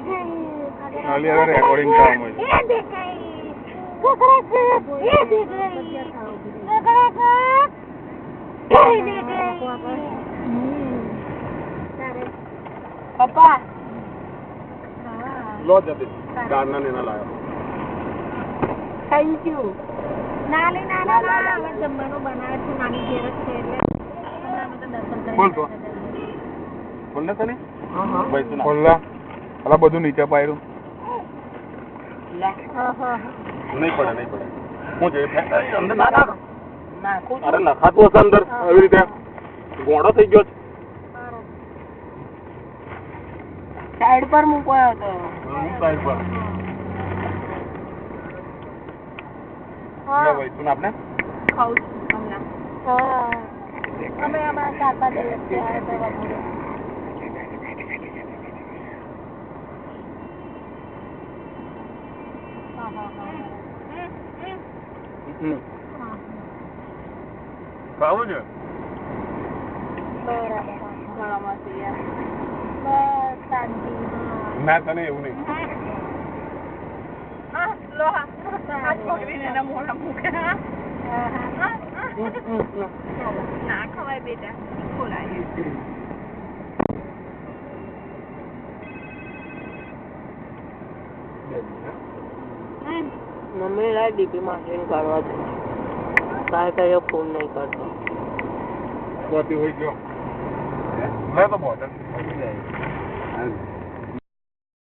अली अगर रिकॉर्डिंग काम है पापा लो जल्दी गाना लेना लाया थैंक यू नाले नाना जमવાનો બનાવે છે નાની ઘેર છે એટલે હમણાં તો દર્શન કરી બોલ તો બોલ ને તને હા ભાઈ તું બોલલા અલા બધું નીચે પાયરું નહીં પડે હું જે અંદર ના નાખું અરે નખાતું હશે અંદર આવી રીતે ગોળો થઈ ગયો છે સાઈડ પર મૂકવાનો હતો સાઈડ પર લે ભાઈ તું આપને ખાઉં છું હમણાં અમે હમણાં 4-5 દિવસ થયા તો વાપરું ખાવું છે બરાબર ગળામાં છે યાર બસ શાંતિ ના તને એવું નહીં લો હાથ પકડીને એના મોઢા મૂકે ના ખવાય બેટા ખોલાય મમ્મી લાય ડીપી માં કરવા દે કાંઈ ફોન નહીં કરતો બોતી હોય ગયો લે તો બોટલ